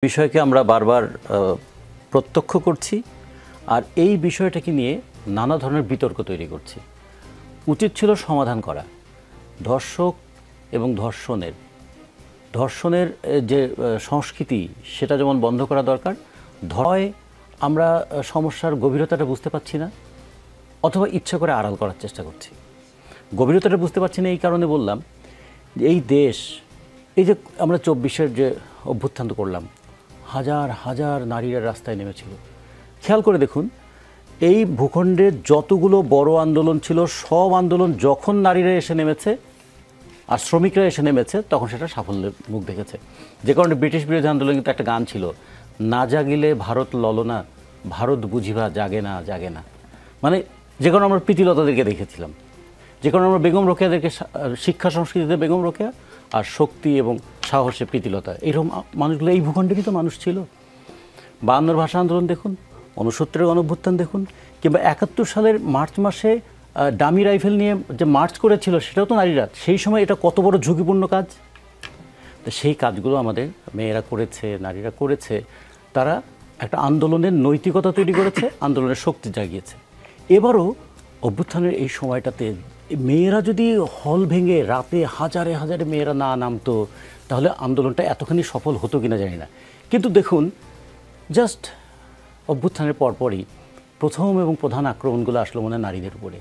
বিষয়কে আমরা বারবার প্রত্যক্ষ করছি আর এই বিষয়টাকে নিয়ে নানা ধরনের বিতর্ক তৈরি করছি। উচিত ছিল সমাধান করা। ধর্ষক এবং ধর্ষণের যে সংস্কৃতি সেটা যেমন বন্ধ করা দরকার, আমরা সমস্যার গভীরতাটা বুঝতে পারছি না অথবা ইচ্ছা করে আড়াল করার চেষ্টা করছি। গভীরতাটা বুঝতে পারছি না এই কারণে বললাম যে এই দেশ, এই যে আমরা ২৪-এর যে অভ্যুত্থান করলাম, হাজার হাজার নারীরা রাস্তায় নেমেছিল। খেয়াল করে দেখুন, এই ভূখণ্ডের যতগুলো বড় আন্দোলন ছিল সব আন্দোলন যখন নারীরা এসে নেমেছে আর শ্রমিকরা এসে নেমেছে তখন সেটা সাফল্যের মুখ দেখেছে। যে কারণে ব্রিটিশ বিরোধী আন্দোলন কিন্তু একটা গান ছিল, না জাগিলে ভারত ললনা, ভারত বুঝিবা জাগে না জাগে না। মানে যে কারণে আমরা প্রীতিলতাদেরকে দেখেছিলাম, যে কারণে আমরা বেগম রোকেয়াদেরকে, শিক্ষা সংস্কৃতিতে বেগম রোকেয়া আর শক্তি এবং সাহসে প্রীতিলতা, এইরকম মানুষগুলো এই ভূখণ্ডেরই তো মানুষ ছিল। ৫২ ভাষা আন্দোলন দেখুন, ৬৯-এর গণঅভ্যুত্থান দেখুন, কিংবা ৭১ সালের মার্চ মাসে ডামি রাইফেল নিয়ে যে মার্চ করেছিল সেটাও তো নারীরা। সেই সময় এটা কত বড় ঝুঁকিপূর্ণ কাজ। তো সেই কাজগুলো আমাদের মেয়েরা করেছে, নারীরা করেছে। তারা একটা আন্দোলনের নৈতিকতা তৈরি করেছে, আন্দোলনের শক্তি জাগিয়েছে। এবারও অভ্যুত্থানের এই সময়টাতে মেয়েরা যদি হল ভেঙে রাতে হাজারে হাজারে মেয়েরা না নামতো তাহলে আন্দোলনটা এতখানি সফল হতো কিনা জানি না। কিন্তু দেখুন, জাস্ট অভ্যুত্থানের পরপরই প্রথম এবং প্রধান আক্রমণগুলো আসলো মনে হয় নারীদের উপরে।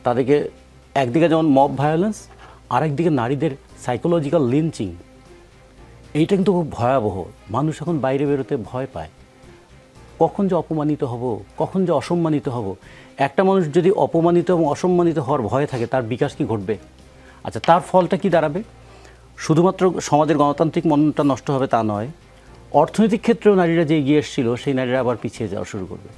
তাদেরকে একদিকে যেমন মব ভায়োলেন্স, আরেকদিকে নারীদের সাইকোলজিক্যাল লিঞ্চিং, এইটা কিন্তু খুব ভয়াবহ। মানুষ এখন বাইরে বেরোতে ভয় পায়। কখন যে অপমানিত হব, কখন যে অসম্মানিত হব। একটা মানুষ যদি অপমানিত এবং অসম্মানিত হওয়ার ভয়ে থাকে, তার বিকাশ কি ঘটবে? আচ্ছা, তার ফলটা কি দাঁড়াবে? শুধুমাত্র সমাজের গণতান্ত্রিক মনটা নষ্ট হবে তা নয়, অর্থনৈতিক ক্ষেত্রেও নারীরা যে এগিয়ে এসেছিল সেই নারীরা আবার পিছিয়ে যাওয়া শুরু করবে।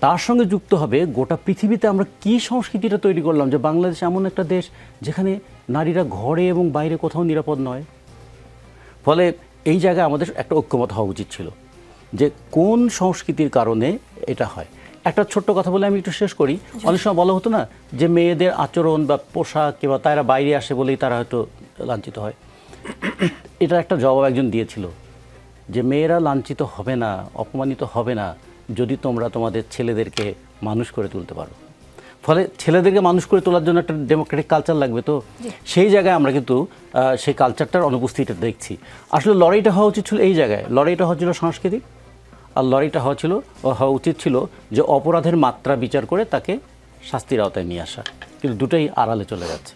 তার সঙ্গে যুক্ত হবে গোটা পৃথিবীতে আমরা কী সংস্কৃতিটা তৈরি করলাম যে বাংলাদেশ এমন একটা দেশ যেখানে নারীরা ঘরে এবং বাইরে কোথাও নিরাপদ নয়। ফলে এই জায়গায় আমাদের একটা ঐক্যমত হওয়া উচিত ছিল যে কোন সংস্কৃতির কারণে এটা হয়। একটা ছোট্ট কথা বলে আমি একটু শেষ করি। অনেক সময় বলা হতো না যে মেয়েদের আচরণ বা পোশাক কিংবা তারা বাইরে আসে বলেই তারা হয়তো লাঞ্ছিত হয়। এটা একটা জবাব একজন দিয়েছিল যে মেয়েরা লাঞ্ছিত হবে না, অপমানিত হবে না যদি তোমরা তোমাদের ছেলেদেরকে মানুষ করে তুলতে পারো। ফলে ছেলেদেরকে মানুষ করে তোলার জন্য একটা ডেমোক্রেটিক কালচার লাগবে। তো সেই জায়গায় আমরা কিন্তু সেই কালচারটার অনুপস্থিতিটা দেখছি। আসলে লড়াইটা হওয়া উচিত ছিল এই জায়গায়, লড়াইটা হওয়া ছিল সাংস্কৃতিক, আর লড়াইটা হওয়া উচিত ছিল যে অপরাধের মাত্রা বিচার করে তাকে শাস্তির আওতায় নিয়ে আসা। কিন্তু দুটোই আড়ালে চলে যাচ্ছে।